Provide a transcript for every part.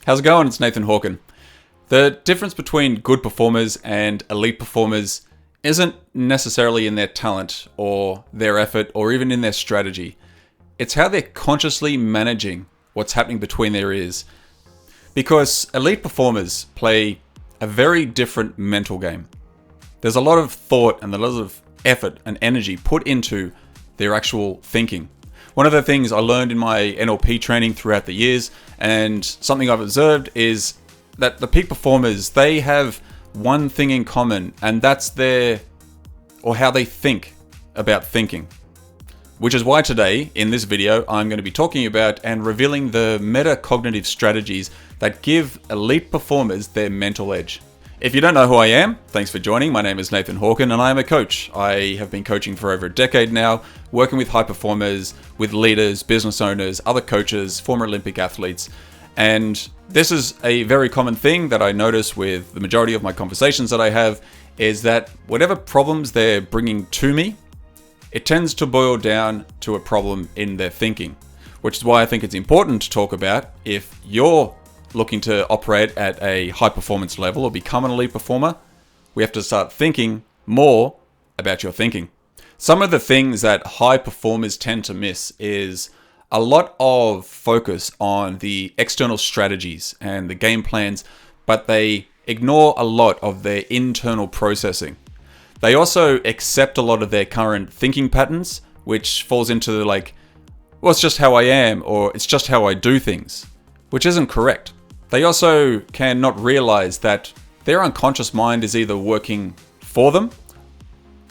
How's it going? It's Nathan Hawken. The difference between good performers and elite performers isn't necessarily in their talent or their effort or even in their strategy. It's how they're consciously managing what's happening between their ears. Because elite performers play a very different mental game. There's a lot of thought and a lot of effort and energy put into their actual thinking. One of the things I learned in my NLP training throughout the years, and something I've observed, is that the peak performers, they have one thing in common, and that's how they think about thinking. Which is why today, in this video, I'm going to be talking about and revealing the metacognitive strategies that give elite performers their mental edge. If you don't know who I am, thanks for joining. My name is Nathan Hawken and I am a coach. I have been coaching for over a decade now, working with high performers, with leaders, business owners, other coaches, former Olympic athletes. And this is a very common thing that I notice with the majority of my conversations that I have, is that whatever problems they're bringing to me, it tends to boil down to a problem in their thinking, which is why I think it's important to talk about if you're looking to operate at a high performance level or become an elite performer. We have to start thinking more about your thinking. Some of the things that high performers tend to miss is a lot of focus on the external strategies and the game plans, but they ignore a lot of their internal processing. They also accept a lot of their current thinking patterns, which falls into it's just how I am, or it's just how I do things, which isn't correct. They also can not realize that their unconscious mind is either working for them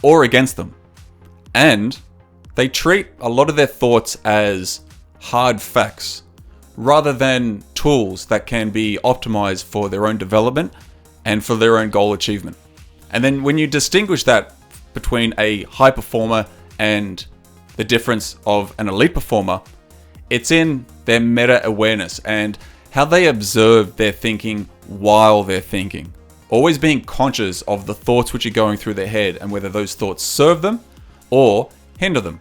or against them. And they treat a lot of their thoughts as hard facts rather than tools that can be optimized for their own development and for their own goal achievement. And then when you distinguish that between a high performer and the difference of an elite performer, it's in their meta-awareness and how they observe their thinking while they're thinking. Always being conscious of the thoughts which are going through their head and whether those thoughts serve them or hinder them.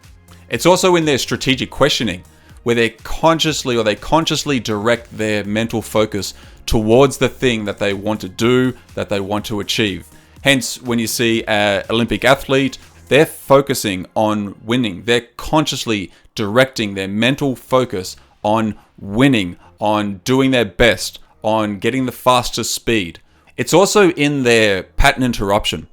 It's also in their strategic questioning, where they consciously direct their mental focus towards the thing that they want to do, that they want to achieve. Hence, when you see an Olympic athlete, they're focusing on winning. They're consciously directing their mental focus on winning, on doing their best, on getting the fastest speed. It's also in their pattern interruption,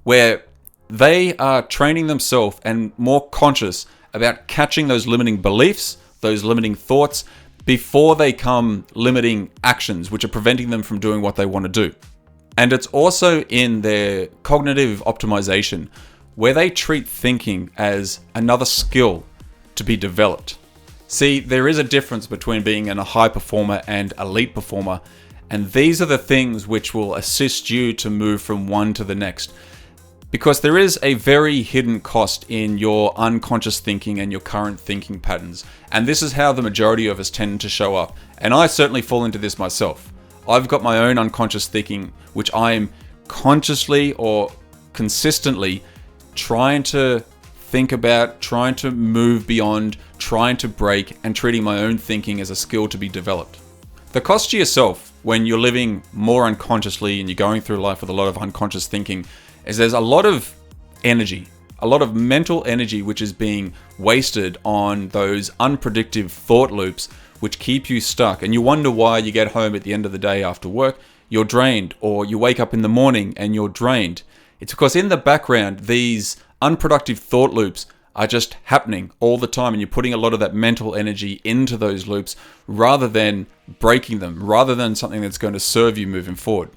where they are training themselves and more conscious about catching those limiting beliefs, those limiting thoughts, before they come limiting actions, which are preventing them from doing what they want to do. And it's also in their cognitive optimization, where they treat thinking as another skill to be developed. See, there is a difference between being a high performer and elite performer, and these are the things which will assist you to move from one to the next. Because there is a very hidden cost in your unconscious thinking and your current thinking patterns. And this is how the majority of us tend to show up. And I certainly fall into this myself. I've got my own unconscious thinking, which I am consciously or consistently trying to think about, trying to move beyond, trying to break, and treating my own thinking as a skill to be developed. The cost to yourself when you're living more unconsciously and you're going through life with a lot of unconscious thinking is there's a lot of energy, a lot of mental energy which is being wasted on those unpredictable thought loops which keep you stuck. And you wonder why you get home at the end of the day after work, you're drained, or you wake up in the morning and you're drained. It's because in the background, these unproductive thought loops are just happening all the time, and you're putting a lot of that mental energy into those loops rather than breaking them, rather than something that's going to serve you moving forward.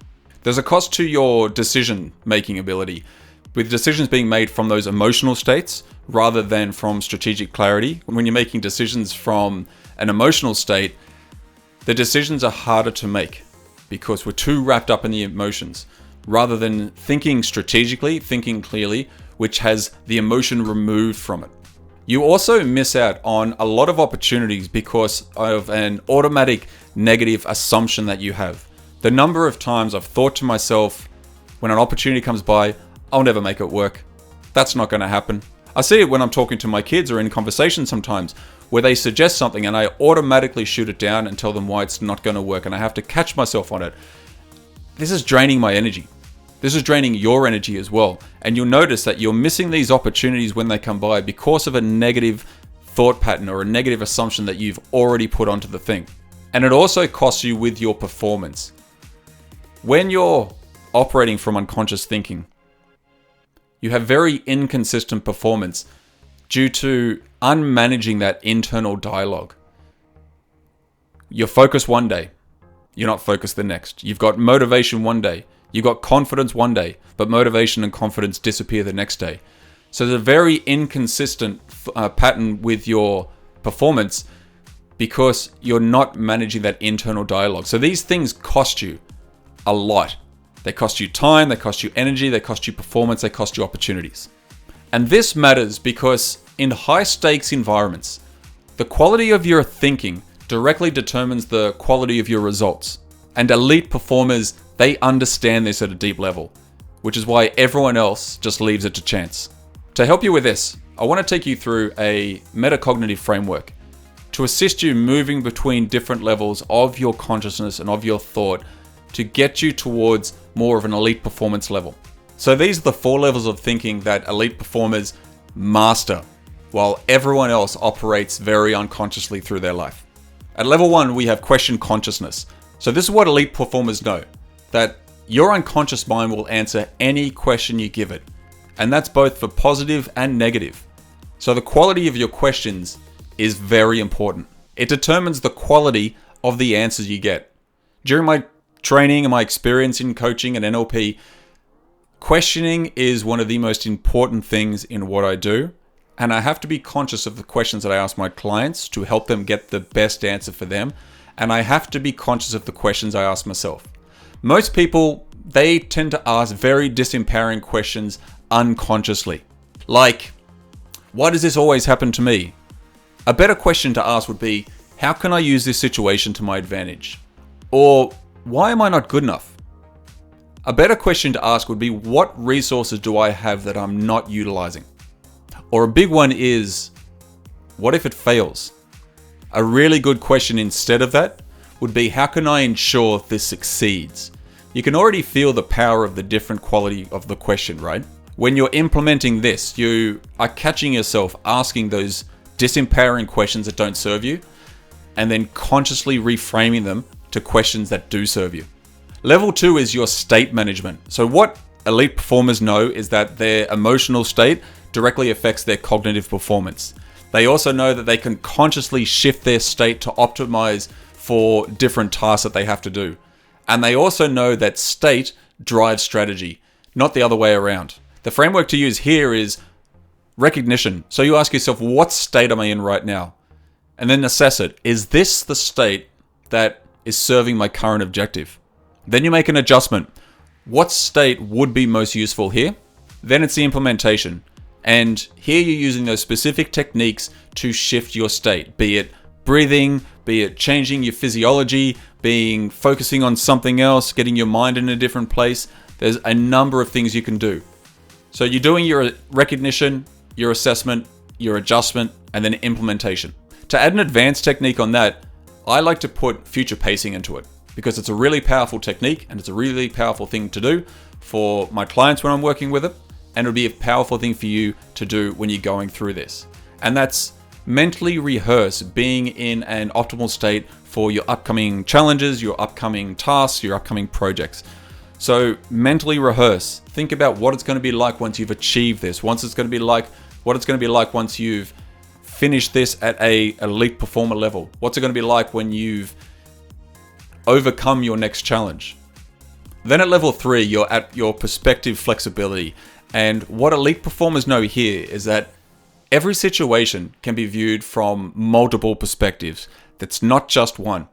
There's a cost to your decision-making ability, with decisions being made from those emotional states rather than from strategic clarity. When you're making decisions from an emotional state, the decisions are harder to make because we're too wrapped up in the emotions, rather than thinking strategically, thinking clearly, which has the emotion removed from it. You also miss out on a lot of opportunities because of an automatic negative assumption that you have. The number of times I've thought to myself, when an opportunity comes by, I'll never make it work. That's not going to happen. I see it when I'm talking to my kids or in conversation sometimes where they suggest something and I automatically shoot it down and tell them why it's not going to work, and I have to catch myself on it. This is draining my energy. This is draining your energy as well. And you'll notice that you're missing these opportunities when they come by because of a negative thought pattern or a negative assumption that you've already put onto the thing. And it also costs you with your performance. When you're operating from unconscious thinking, you have very inconsistent performance due to unmanaging that internal dialogue. You're focused one day, you're not focused the next. You've got motivation one day, you've got confidence one day, but motivation and confidence disappear the next day. So there's a very inconsistent pattern with your performance because you're not managing that internal dialogue. So these things cost you a lot. They cost you time, they cost you energy, they cost you performance, they cost you opportunities. And this matters because in high stakes environments, the quality of your thinking directly determines the quality of your results. And elite performers, they understand this at a deep level, which is why everyone else just leaves it to chance. To help you with this, I want to take you through a metacognitive framework to assist you moving between different levels of your consciousness and of your thought to get you towards more of an elite performance level. So these are the 4 levels of thinking that elite performers master, while everyone else operates very unconsciously through their life. At level 1, we have question consciousness. So this is what elite performers know, that your unconscious mind will answer any question you give it. And that's both for positive and negative. So the quality of your questions is very important. It determines the quality of the answers you get. During my training and my experience in coaching and NLP, questioning is one of the most important things in what I do. And I have to be conscious of the questions that I ask my clients to help them get the best answer for them. And I have to be conscious of the questions I ask myself. Most people, they tend to ask very disempowering questions unconsciously. Like, why does this always happen to me? A better question to ask would be, how can I use this situation to my advantage? Or, why am I not good enough? A better question to ask would be, what resources do I have that I'm not utilizing? Or a big one is, what if it fails? A really good question instead of that would be, how can I ensure this succeeds? You can already feel the power of the different quality of the question, right? When you're implementing this, you are catching yourself asking those disempowering questions that don't serve you, and then consciously reframing them to questions that do serve you. Level 2 is your state management. So what elite performers know is that their emotional state directly affects their cognitive performance. They also know that they can consciously shift their state to optimize for different tasks that they have to do. And they also know that state drives strategy, not the other way around. The framework to use here is recognition. So you ask yourself, what state am I in right now? And then assess it. Is this the state that is serving my current objective? Then you make an adjustment. What state would be most useful here? Then it's the implementation. And here you're using those specific techniques to shift your state, be it breathing, be it changing your physiology, focusing on something else, getting your mind in a different place. There's a number of things you can do. So you're doing your recognition, your assessment, your adjustment, and then implementation. To add an advanced technique on that, I like to put future pacing into it because it's a really powerful technique and it's a really powerful thing to do for my clients when I'm working with it. And it'll be a powerful thing for you to do when you're going through this. And that's mentally rehearse being in an optimal state for your upcoming challenges, your upcoming tasks, your upcoming projects. So mentally rehearse. Think about what it's going to be like once you've achieved this. What it's going to be like once you've finished this at a elite performer level. What's it going to be like when you've overcome your next challenge? Then at level 3, you're at your perspective flexibility. And what elite performers know here is that every situation can be viewed from multiple perspectives. That's not just one.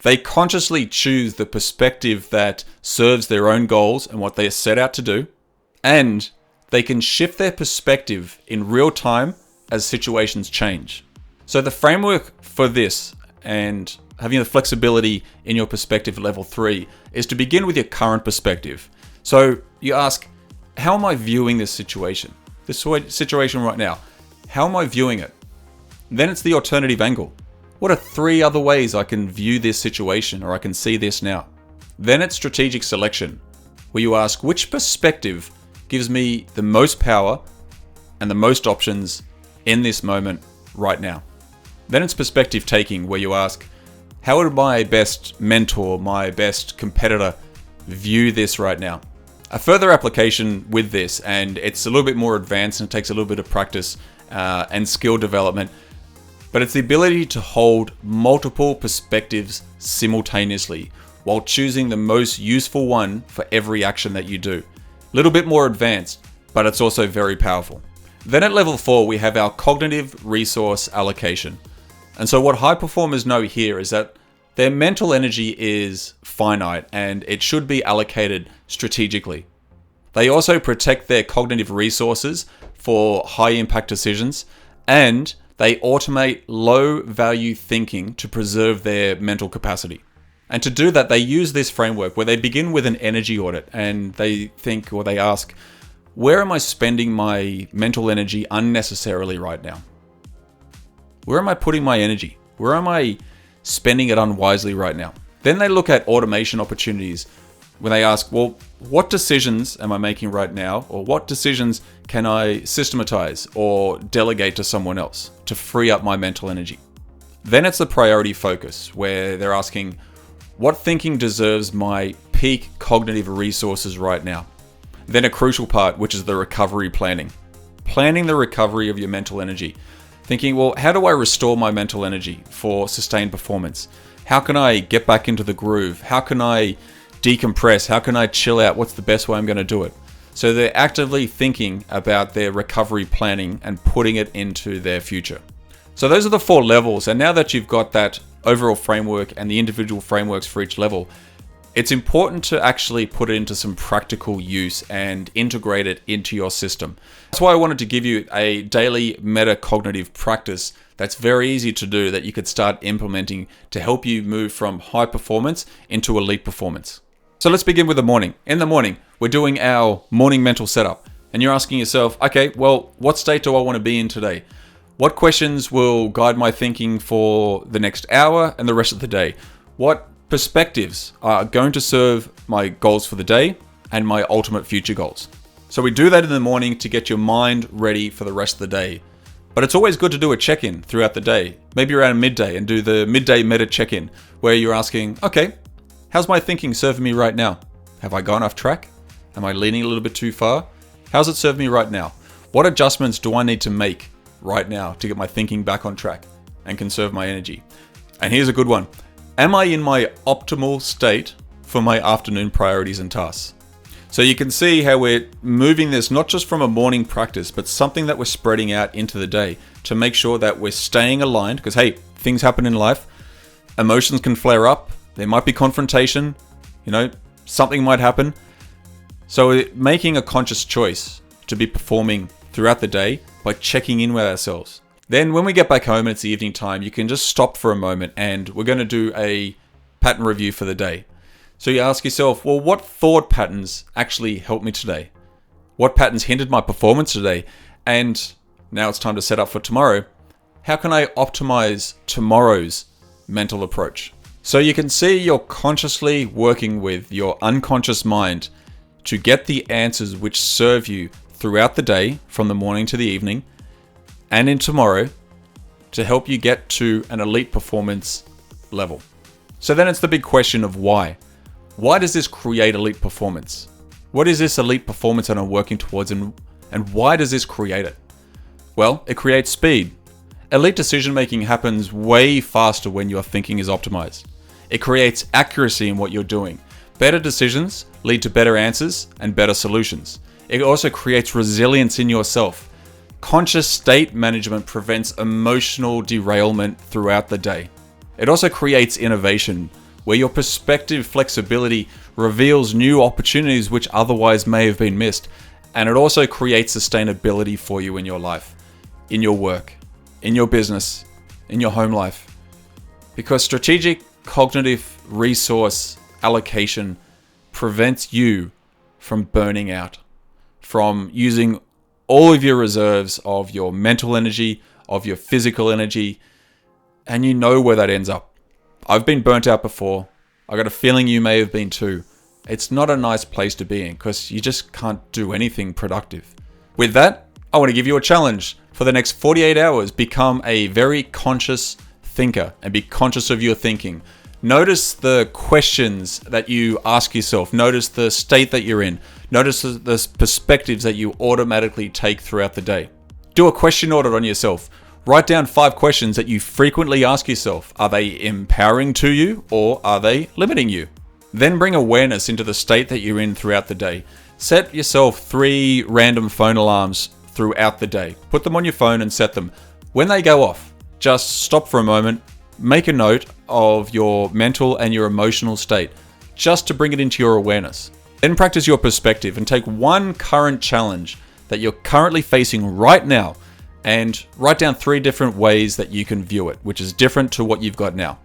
They consciously choose the perspective that serves their own goals and what they are set out to do. And they can shift their perspective in real time as situations change. So the framework for this and having the flexibility in your perspective at level 3 is to begin with your current perspective. So you ask, how am I viewing this situation? situation right now. How am I viewing it? Then it's the alternative angle. What are 3 other ways I can view this situation, or I can see this now? Then it's strategic selection, where you ask which perspective gives me the most power and the most options in this moment right now. Then it's perspective taking, where you ask, how would my best mentor, my best competitor view this right now? A further application with this, and it's a little bit more advanced and it takes a little bit of practice and skill development, but it's the ability to hold multiple perspectives simultaneously while choosing the most useful one for every action that you do. A little bit more advanced, but it's also very powerful. Then at level 4, we have our cognitive resource allocation. And so what high performers know here is that their mental energy is finite and it should be allocated strategically. They also protect their cognitive resources for high impact decisions, and they automate low value thinking to preserve their mental capacity. And to do that, they use this framework where they begin with an energy audit and they think, or they ask, where am I spending my mental energy unnecessarily right now? Where am I putting my energy? Where am I spending it unwisely right now? Then they look at automation opportunities when they ask, well, what decisions am I making right now? Or what decisions can I systematize or delegate to someone else to free up my mental energy? Then it's the priority focus, where they're asking, what thinking deserves my peak cognitive resources right now? Then a crucial part, which is the recovery planning. Planning the recovery of your mental energy. Thinking, well, how do I restore my mental energy for sustained performance? How can I get back into the groove? How can I decompress? How can I chill out? What's the best way I'm going to do it? So they're actively thinking about their recovery planning and putting it into their future. So those are the 4 levels. And now that you've got that overall framework and the individual frameworks for each level, it's important to actually put it into some practical use and integrate it into your system. That's why I wanted to give you a daily metacognitive practice that's very easy to do, that you could start implementing to help you move from high performance into elite performance. So let's begin with the morning. In the morning, we're doing our morning mental setup. And you're asking yourself, okay, well, what state do I want to be in today? What questions will guide my thinking for the next hour and the rest of the day? What perspectives are going to serve my goals for the day and my ultimate future goals? So we do that in the morning to get your mind ready for the rest of the day. But it's always good to do a check-in throughout the day, maybe around midday, and do the midday meta check-in where you're asking, okay, how's my thinking serving me right now? Have I gone off track? Am I leaning a little bit too far? How's it serve me right now? What adjustments do I need to make right now to get my thinking back on track and conserve my energy? And here's a good one. Am I in my optimal state for my afternoon priorities and tasks? So you can see how we're moving this not just from a morning practice, but something that we're spreading out into the day to make sure that we're staying aligned, because hey, things happen in life. Emotions can flare up. There might be confrontation, something might happen. So we're making a conscious choice to be performing throughout the day by checking in with ourselves. Then when we get back home and it's the evening time, you can just stop for a moment and we're going to do a pattern review for the day. So you ask yourself, well, what thought patterns actually helped me today? What patterns hindered my performance today? And now it's time to set up for tomorrow. How can I optimize tomorrow's mental approach? So you can see you're consciously working with your unconscious mind to get the answers which serve you throughout the day, from the morning to the evening, and in tomorrow, to help you get to an elite performance level. So then it's the big question of why. Why does this create elite performance? What is this elite performance that I'm working towards, and why does this create it? Well, it creates speed. Elite decision making happens way faster when your thinking is optimized. It creates accuracy in what you're doing. Better decisions lead to better answers and better solutions. It also creates resilience in yourself. Conscious state management prevents emotional derailment throughout the day. It also creates innovation, where your perspective flexibility reveals new opportunities which otherwise may have been missed. And it also creates sustainability for you in your life, in your work, in your business, in your home life. Because strategic cognitive resource allocation prevents you from burning out, from using all of your reserves of your mental energy, of your physical energy, and you know where that ends up. I've been burnt out before. I got a feeling you may have been too. It's not a nice place to be in because you just can't do anything productive. With that, I want to give you a challenge. For the next 48 hours, become a very conscious thinker and be conscious of your thinking. Notice the questions that you ask yourself. Notice the state that you're in. Notice the perspectives that you automatically take throughout the day. Do a question audit on yourself. Write down 5 questions that you frequently ask yourself. Are they empowering to you or are they limiting you? Then bring awareness into the state that you're in throughout the day. Set yourself 3 random phone alarms throughout the day. Put them on your phone and set them. When they go off, just stop for a moment, make a note of your mental and your emotional state, just to bring it into your awareness. Then practice your perspective and take one current challenge that you're currently facing right now and write down 3 different ways that you can view it, which is different to what you've got now.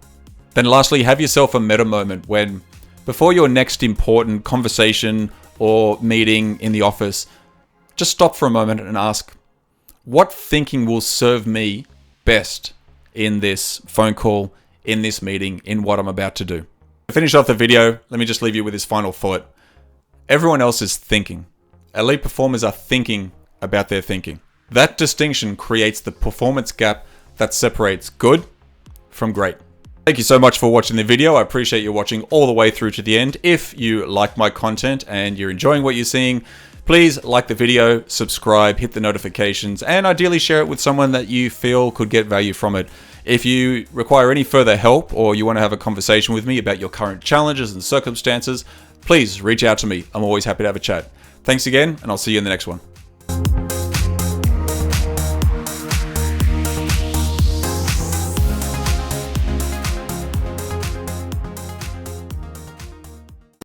Then lastly, have yourself a meta moment when, before your next important conversation or meeting in the office, just stop for a moment and ask, what thinking will serve me best in this phone call, in this meeting, in what I'm about to do? To finish off the video, let me just leave you with this final thought. Everyone else is thinking. Elite performers are thinking about their thinking. That distinction creates the performance gap that separates good from great. Thank you so much for watching the video. I appreciate you watching all the way through to the end. If you like my content and you're enjoying what you're seeing, please like the video, subscribe, hit the notifications, and ideally share it with someone that you feel could get value from it. If you require any further help or you want to have a conversation with me about your current challenges and circumstances, please reach out to me. I'm always happy to have a chat. Thanks again, and I'll see you in the next one.